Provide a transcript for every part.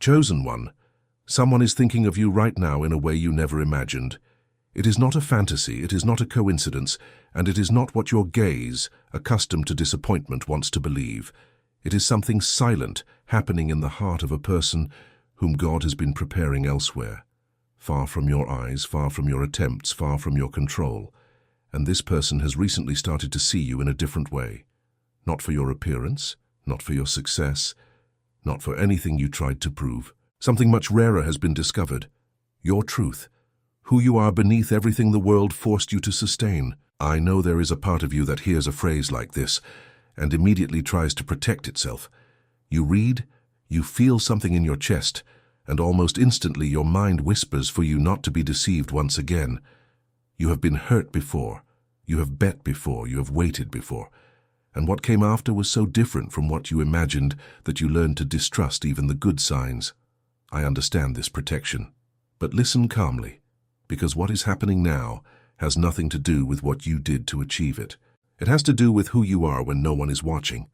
Chosen one, someone is thinking of you right now in a way you never imagined. It is not a fantasy, it is not a coincidence, and it is not what your gaze, accustomed to disappointment, wants to believe. It is something silent happening in the heart of a person whom God has been preparing elsewhere, far from your eyes, far from your attempts, far from your control. And this person has recently started to see you in a different way. Not for your appearance, not for your success, not for anything you tried to prove. Something much rarer has been discovered. Your truth. Who you are beneath everything the world forced you to sustain. I know there is a part of you that hears a phrase like this and immediately tries to protect itself. You read, you feel something in your chest, and almost instantly your mind whispers for you not to be deceived once again. You have been hurt before, you have bet before, you have waited before, and what came after was so different from what you imagined that you learned to distrust even the good signs. I understand this protection, but listen calmly, because what is happening now has nothing to do with what you did to achieve it. It has to do with who you are when no one is watching.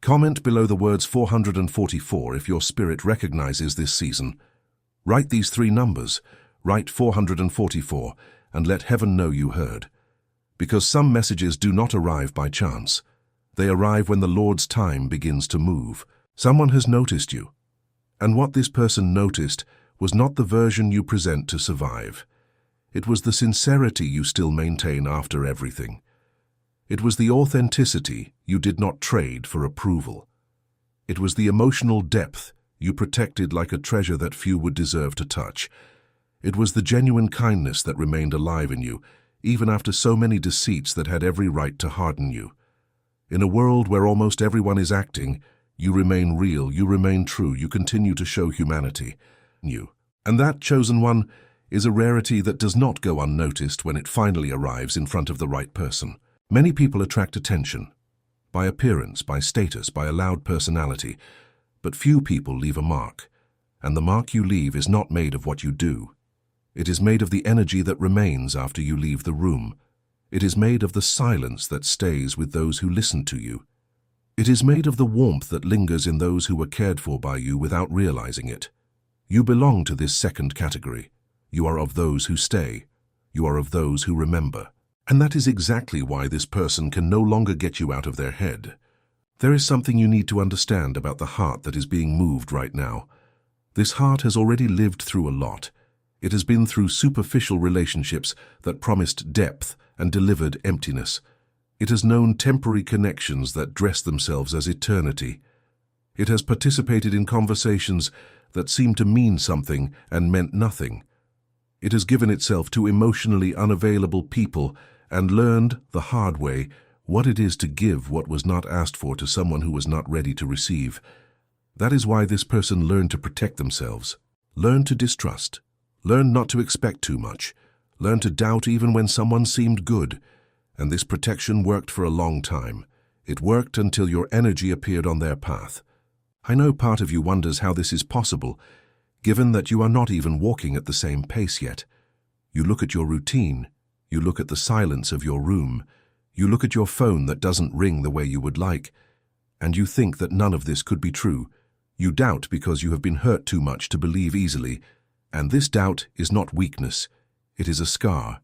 Comment below the words 444 if your spirit recognizes this season. Write these 3 numbers, write 444, and let heaven know you heard. Because some messages do not arrive by chance. They arrive when the Lord's time begins to move. Someone has noticed you. And what this person noticed was not the version you present to survive. It was the sincerity you still maintain after everything. It was the authenticity you did not trade for approval. It was the emotional depth you protected like a treasure that few would deserve to touch. It was the genuine kindness that remained alive in you, even after so many deceits that had every right to harden you. In a world where almost everyone is acting, you remain real, you remain true, you continue to show humanity. And that chosen one is a rarity that does not go unnoticed when it finally arrives in front of the right person. Many people attract attention, by appearance, by status, by a loud personality, but few people leave a mark, and the mark you leave is not made of what you do. It is made of the energy that remains after you leave the room. It is made of the silence that stays with those who listen to you. It is made of the warmth that lingers in those who were cared for by you without realizing it. You belong to this second category. You are of those who stay. You are of those who remember. And that is exactly why this person can no longer get you out of their head. There is something you need to understand about the heart that is being moved right now. This heart has already lived through a lot. It has been through superficial relationships that promised depth and delivered emptiness. It has known temporary connections that dress themselves as eternity. It has participated in conversations that seemed to mean something and meant nothing. It has given itself to emotionally unavailable people and learned, the hard way, what it is to give what was not asked for to someone who was not ready to receive. That is why this person learned to protect themselves, learned to distrust, learned not to expect too much, learned to doubt even when someone seemed good. And this protection worked for a long time. It worked until your energy appeared on their path. I know part of you wonders how this is possible, given that you are not even walking at the same pace yet. You look at your routine, you look at the silence of your room, you look at your phone that doesn't ring the way you would like, and you think that none of this could be true. You doubt because you have been hurt too much to believe easily, and this doubt is not weakness, it is a scar.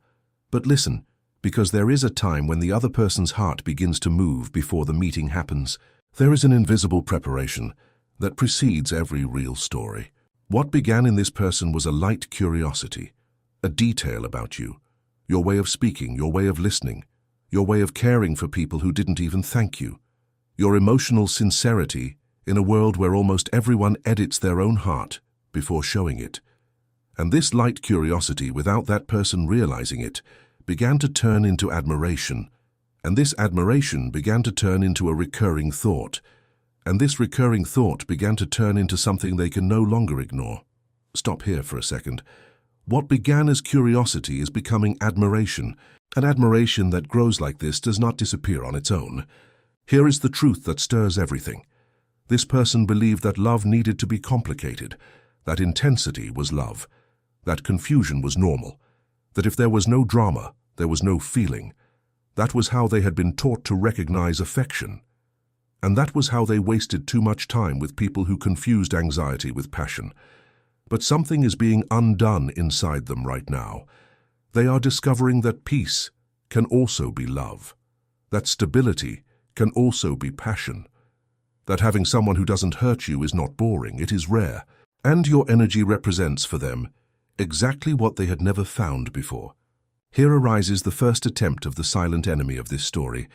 But listen, because there is a time when the other person's heart begins to move before the meeting happens. There is an invisible preparation that precedes every real story. What began in this person was a light curiosity, a detail about you, your way of speaking, your way of listening, your way of caring for people who didn't even thank you, your emotional sincerity in a world where almost everyone edits their own heart before showing it. And this light curiosity, without that person realizing it, began to turn into admiration, and this admiration began to turn into a recurring thought, and this recurring thought began to turn into something they can no longer ignore. Stop here for a second. What began as curiosity is becoming admiration. An admiration that grows like this does not disappear on its own. Here is the truth that stirs everything. This person believed that love needed to be complicated, that intensity was love, that confusion was normal, that if there was no drama, there was no feeling. That was how they had been taught to recognize affection. And that was how they wasted too much time with people who confused anxiety with passion. But something is being undone inside them right now. They are discovering that peace can also be love, that stability can also be passion, that having someone who doesn't hurt you is not boring, it is rare, and your energy represents for them exactly what they had never found before. Here arises the first attempt of the silent enemy of this story.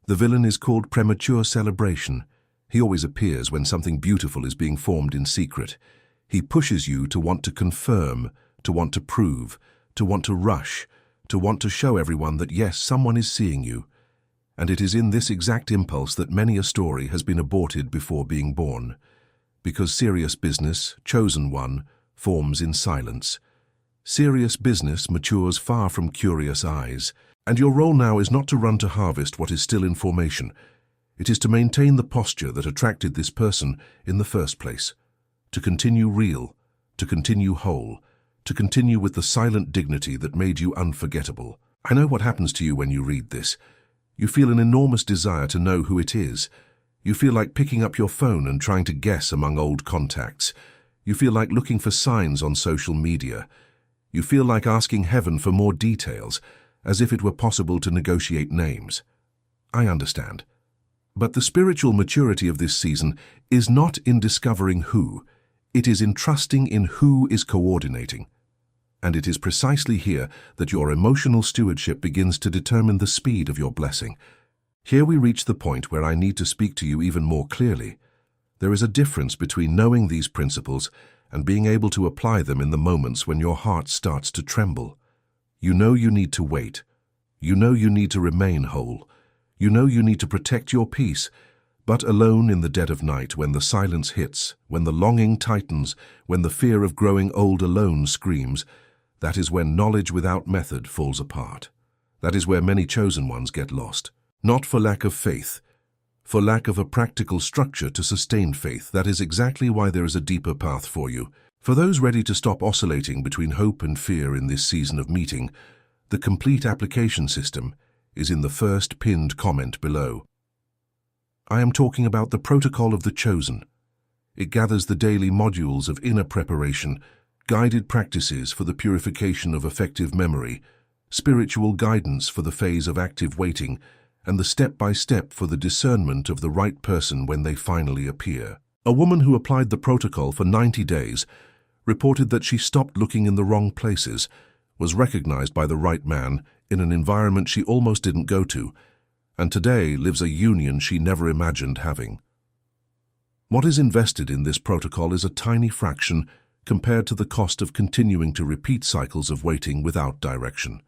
The villain is called Premature Celebration. He always appears when something beautiful is being formed in secret. He pushes you to want to confirm, to want to prove, to want to rush, to want to show everyone that yes, someone is seeing you. And it is in this exact impulse that many a story has been aborted before being born. Because serious business, chosen one, forms in silence. Serious business matures far from curious eyes. And your role now is not to run to harvest what is still in formation. It is to maintain the posture that attracted this person in the first place. To continue real, to continue whole, to continue with the silent dignity that made you unforgettable. I know what happens to you when you read this. You feel an enormous desire to know who it is. You feel like picking up your phone and trying to guess among old contacts. You feel like looking for signs on social media. You feel like asking heaven for more details, as if it were possible to negotiate names. I understand. But the spiritual maturity of this season is not in discovering who, it is in trusting in who is coordinating. And it is precisely here that your emotional stewardship begins to determine the speed of your blessing. Here we reach the point where I need to speak to you even more clearly. There is a difference between knowing these principles and being able to apply them in the moments when your heart starts to tremble. You know you need to wait. You know you need to remain whole. You know you need to protect your peace. But alone in the dead of night, when the silence hits, when the longing tightens, when the fear of growing old alone screams, that is when knowledge without method falls apart. That is where many chosen ones get lost. Not for lack of faith, for lack of a practical structure to sustain faith. That is exactly why there is a deeper path for you. For those ready to stop oscillating between hope and fear in this season of meeting, the complete application system is in the first pinned comment below. I am talking about the protocol of the chosen. It gathers the daily modules of inner preparation, guided practices for the purification of effective memory, spiritual guidance for the phase of active waiting, and the step-by-step for the discernment of the right person when they finally appear. A woman who applied the protocol for 90 days reported that she stopped looking in the wrong places, was recognized by the right man in an environment she almost didn't go to, and today lives a union she never imagined having. What is invested in this protocol is a tiny fraction compared to the cost of continuing to repeat cycles of waiting without direction.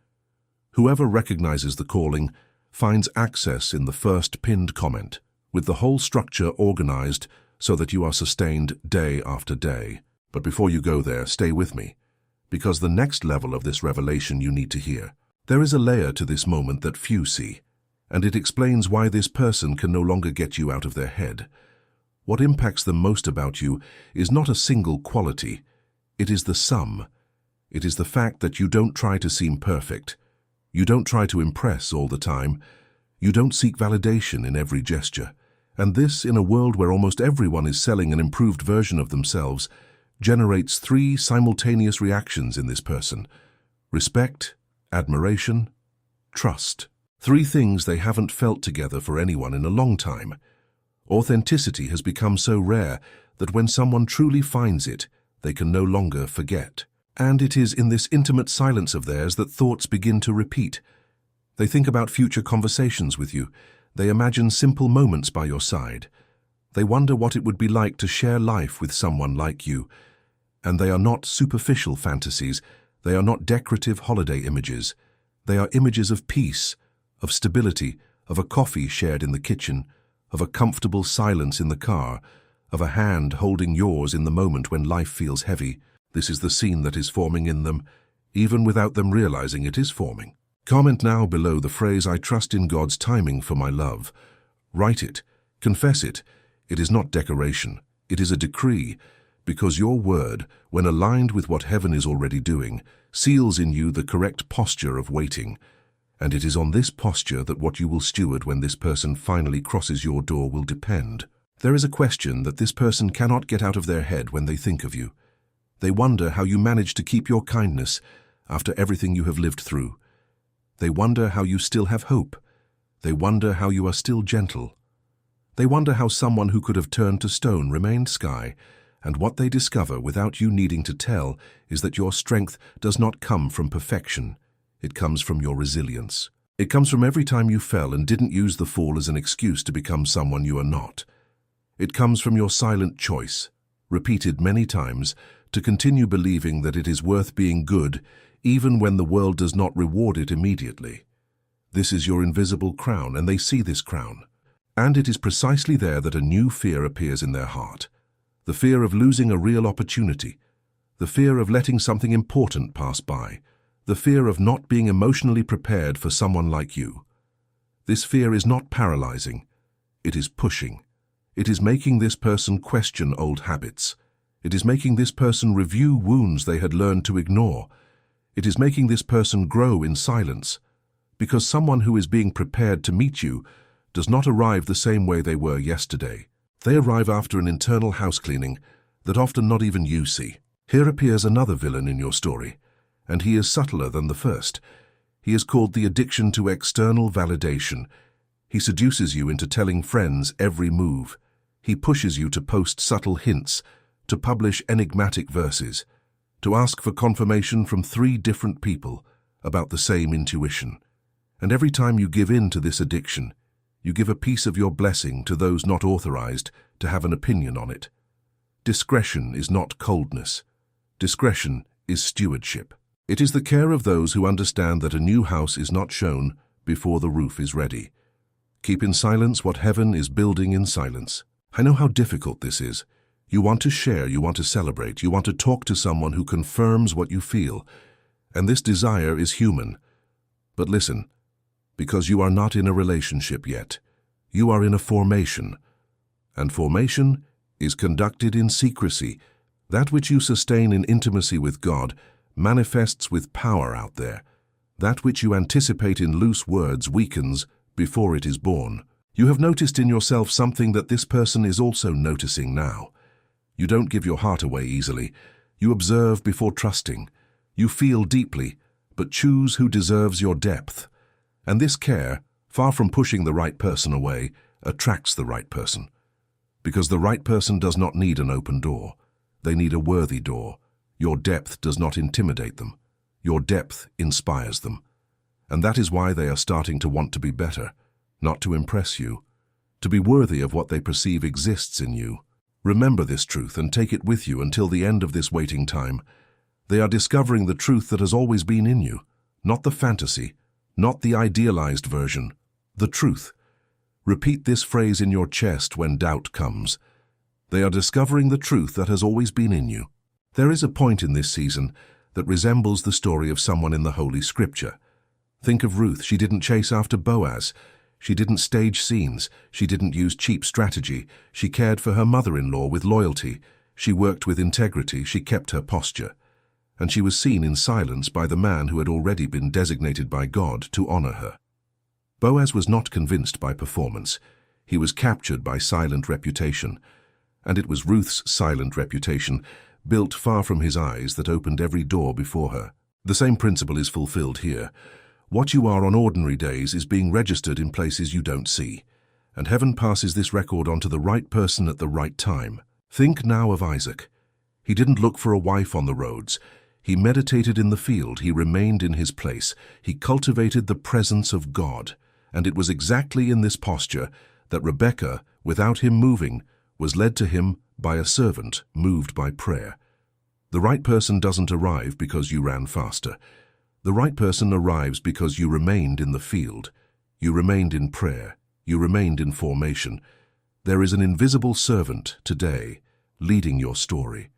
Whoever recognizes the calling finds access in the first pinned comment, with the whole structure organized so that you are sustained day after day. But before you go there, stay with me, because the next level of this revelation you need to hear. There is a layer to this moment that few see, and it explains why this person can no longer get you out of their head. What impacts them most about you is not a single quality, it is the sum. It is the fact that you don't try to seem perfect. You don't try to impress all the time. You don't seek validation in every gesture. And this, in a world where almost everyone is selling an improved version of themselves, generates three simultaneous reactions in this person: respect, admiration, trust. Three things they haven't felt together for anyone in a long time. Authenticity has become so rare that when someone truly finds it, they can no longer forget. And it is in this intimate silence of theirs that thoughts begin to repeat. They think about future conversations with you. They imagine simple moments by your side. They wonder what it would be like to share life with someone like you. And they are not superficial fantasies. They are not decorative holiday images. They are images of peace, of stability, of a coffee shared in the kitchen, of a comfortable silence in the car, of a hand holding yours in the moment when life feels heavy. This is the scene that is forming in them, even without them realizing it is forming. Comment now below the phrase, "I trust in God's timing for my love." Write it. Confess it. It is not decoration. It is a decree, because your word, when aligned with what heaven is already doing, seals in you the correct posture of waiting. And it is on this posture that what you will steward when this person finally crosses your door will depend. There is a question that this person cannot get out of their head when they think of you. They wonder how you manage to keep your kindness after everything you have lived through. They wonder how you still have hope. They wonder how you are still gentle. They wonder how someone who could have turned to stone remained sky, and what they discover without you needing to tell is that your strength does not come from perfection. It comes from your resilience. It comes from every time you fell and didn't use the fall as an excuse to become someone you are not. It comes from your silent choice, repeated many times, to continue believing that it is worth being good even when the world does not reward it immediately. This is your invisible crown, and they see this crown. And it is precisely there that a new fear appears in their heart. The fear of losing a real opportunity, the fear of letting something important pass by, the fear of not being emotionally prepared for someone like you. This fear is not paralyzing. It is pushing. It is making this person question old habits. It is making this person review wounds they had learned to ignore. It is making this person grow in silence, because someone who is being prepared to meet you does not arrive the same way they were yesterday. They arrive after an internal house cleaning that often not even you see. Here appears another villain in your story, and he is subtler than the first. He is called the addiction to external validation. He seduces you into telling friends every move. He pushes you to post subtle hints, to publish enigmatic verses, to ask for confirmation from 3 different people about the same intuition. And every time you give in to this addiction, you give a piece of your blessing to those not authorized to have an opinion on it. Discretion is not coldness. Discretion is stewardship. It is the care of those who understand that a new house is not shown before the roof is ready. Keep in silence what heaven is building in silence. I know how difficult this is. You want to share, you want to celebrate, you want to talk to someone who confirms what you feel. And this desire is human. But listen, because you are not in a relationship yet, you are in a formation. And formation is conducted in secrecy. That which you sustain in intimacy with God manifests with power out there. That which you anticipate in loose words weakens before it is born. You have noticed in yourself something that this person is also noticing now. You don't give your heart away easily. You observe before trusting. You feel deeply, but choose who deserves your depth. And this care, far from pushing the right person away, attracts the right person. Because the right person does not need an open door. They need a worthy door. Your depth does not intimidate them. Your depth inspires them. And that is why they are starting to want to be better, not to impress you, to be worthy of what they perceive exists in you. Remember this truth and take it with you until the end of this waiting time. They are discovering the truth that has always been in you, not the fantasy, not the idealized version, the truth. Repeat this phrase in your chest when doubt comes. They are discovering the truth that has always been in you. There is a point in this season that resembles the story of someone in the Holy Scripture. Think of Ruth. She didn't chase after Boaz. She didn't stage scenes. She didn't use cheap strategy. She cared for her mother-in-law with loyalty. She worked with integrity. She kept her posture. And she was seen in silence by the man who had already been designated by God to honor her. Boaz was not convinced by performance. He was captured by silent reputation. And it was Ruth's silent reputation, built far from his eyes, that opened every door before her. The same principle is fulfilled here. What you are on ordinary days is being registered in places you don't see, and heaven passes this record on to the right person at the right time. Think now of Isaac. He didn't look for a wife on the roads. He meditated in the field. He remained in his place. He cultivated the presence of God. And it was exactly in this posture that Rebekah, without him moving, was led to him by a servant moved by prayer. The right person doesn't arrive because you ran faster. The right person arrives because you remained in the field. You remained in prayer. You remained in formation. There is an invisible servant today leading your story.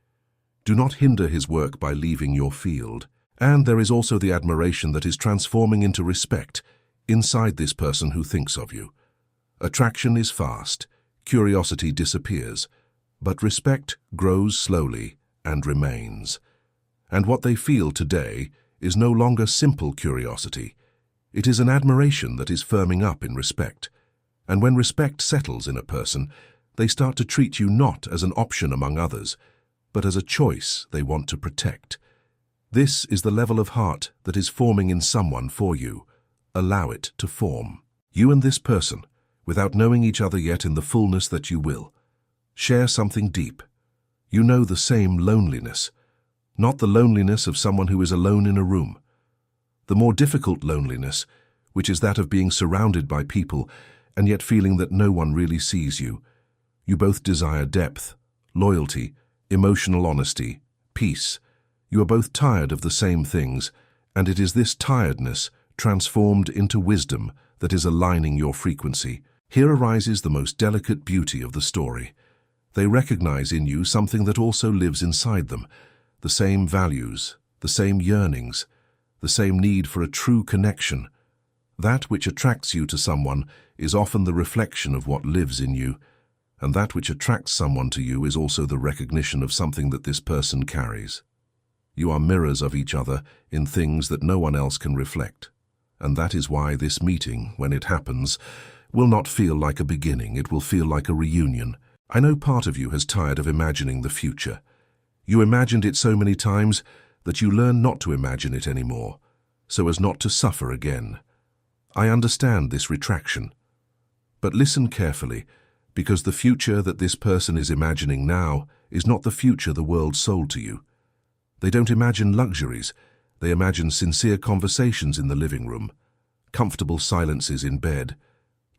Do not hinder his work by leaving your field. And there is also the admiration that is transforming into respect inside this person who thinks of you. Attraction is fast. Curiosity disappears. But respect grows slowly and remains. And what they feel today is no longer simple curiosity. It is an admiration that is firming up in respect. And when respect settles in a person, they start to treat you not as an option among others, but as a choice they want to protect. This is the level of heart that is forming in someone for you. Allow it to form. You and this person, without knowing each other yet in the fullness that you will, share something deep. You know the same loneliness, not the loneliness of someone who is alone in a room. The more difficult loneliness, which is that of being surrounded by people and yet feeling that no one really sees you. You both desire depth, loyalty, emotional honesty, peace. You are both tired of the same things, and it is this tiredness transformed into wisdom that is aligning your frequency. Here arises the most delicate beauty of the story. They recognize in you something that also lives inside them, the same values, the same yearnings, the same need for a true connection. That which attracts you to someone is often the reflection of what lives in you, and that which attracts someone to you is also the recognition of something that this person carries. You are mirrors of each other in things that no one else can reflect, and that is why this meeting, when it happens, will not feel like a beginning, it will feel like a reunion. I know part of you has tired of imagining the future. You imagined it so many times that you learn not to imagine it anymore, so as not to suffer again. I understand this retraction. But listen carefully, because the future that this person is imagining now is not the future the world sold to you. They don't imagine luxuries, they imagine sincere conversations in the living room, comfortable silences in bed,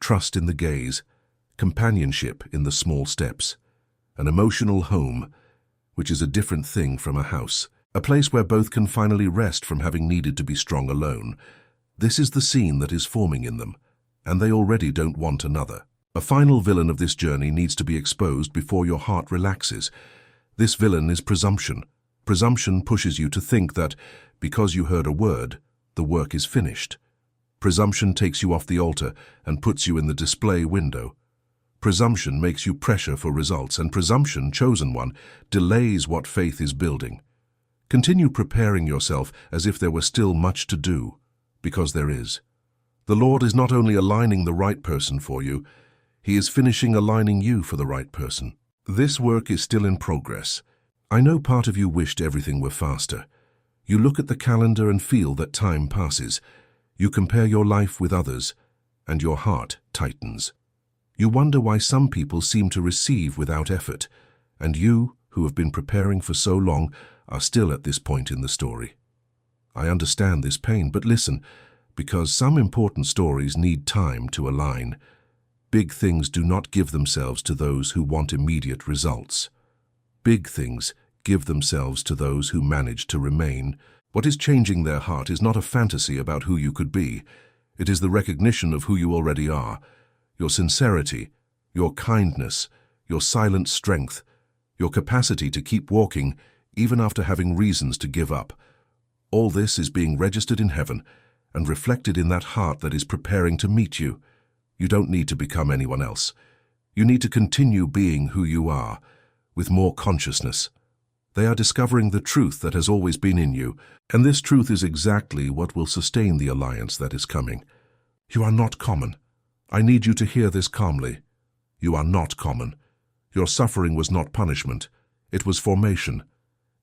trust in the gaze, companionship in the small steps, an emotional home, which is a different thing from a house, a place where both can finally rest from having needed to be strong alone. This is the scene that is forming in them, and they already don't want another. A final villain of this journey needs to be exposed before your heart relaxes. This villain is presumption. Presumption pushes you to think that, because you heard a word, the work is finished. Presumption takes you off the altar and puts you in the display window. Presumption makes you pressure for results, and presumption, chosen one, delays what faith is building. Continue preparing yourself as if there were still much to do, because there is. The Lord is not only aligning the right person for you, He is finishing aligning you for the right person. This work is still in progress. I know part of you wished everything were faster. You look at the calendar and feel that time passes. You compare your life with others, and your heart tightens. You wonder why some people seem to receive without effort, and you, who have been preparing for so long, are still at this point in the story. I understand this pain, but listen, because some important stories need time to align. Big things do not give themselves to those who want immediate results. Big things give themselves to those who manage to remain. What is changing their heart is not a fantasy about who you could be. It is the recognition of who you already are. Your sincerity, your kindness, your silent strength, your capacity to keep walking even after having reasons to give up. All this is being registered in heaven and reflected in that heart that is preparing to meet you. You don't need to become anyone else. You need to continue being who you are, with more consciousness. They are discovering the truth that has always been in you, and this truth is exactly what will sustain the alliance that is coming. You are not common. I need you to hear this calmly. You are not common. Your suffering was not punishment. It was formation.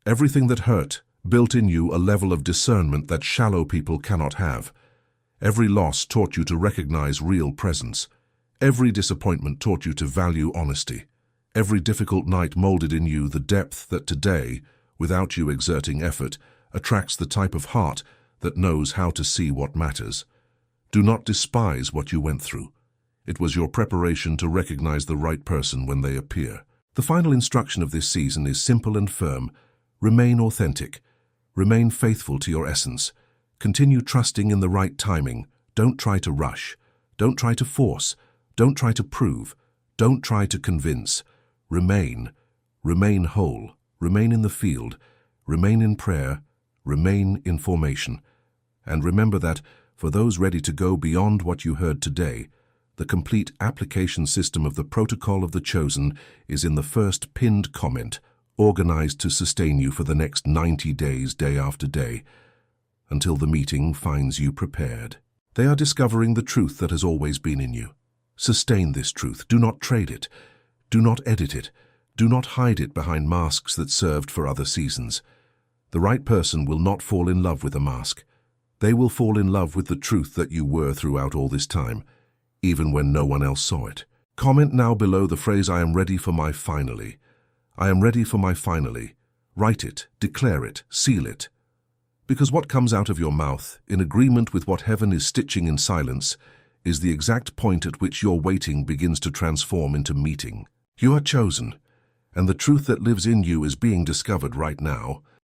Everything that hurt built in you a level of discernment that shallow people cannot have. Every loss taught you to recognize real presence. Every disappointment taught you to value honesty. Every difficult night molded in you the depth that today, without you exerting effort, attracts the type of heart that knows how to see what matters. Do not despise what you went through. It was your preparation to recognize the right person when they appear. The final instruction of this season is simple and firm. Remain authentic. Remain faithful to your essence. Continue trusting in the right timing. Don't try to rush. Don't try to force. Don't try to prove. Don't try to convince. Remain. Remain whole. Remain in the field. Remain in prayer. Remain in formation. And remember that, for those ready to go beyond what you heard today, the complete application system of the Protocol of the Chosen is in the first pinned comment, organized to sustain you for the next 90 days, day after day, until the meeting finds you prepared. They are discovering the truth that has always been in you. Sustain this truth. Do not trade it. Do not edit it. Do not hide it behind masks that served for other seasons. The right person will not fall in love with a mask. They will fall in love with the truth that you were throughout all this time, even when no one else saw it. Comment now below the phrase, "I am ready for my finally." I am ready for my finally. Write it, declare it, seal it. Because what comes out of your mouth, in agreement with what heaven is stitching in silence, is the exact point at which your waiting begins to transform into meeting. You are chosen, and the truth that lives in you is being discovered right now.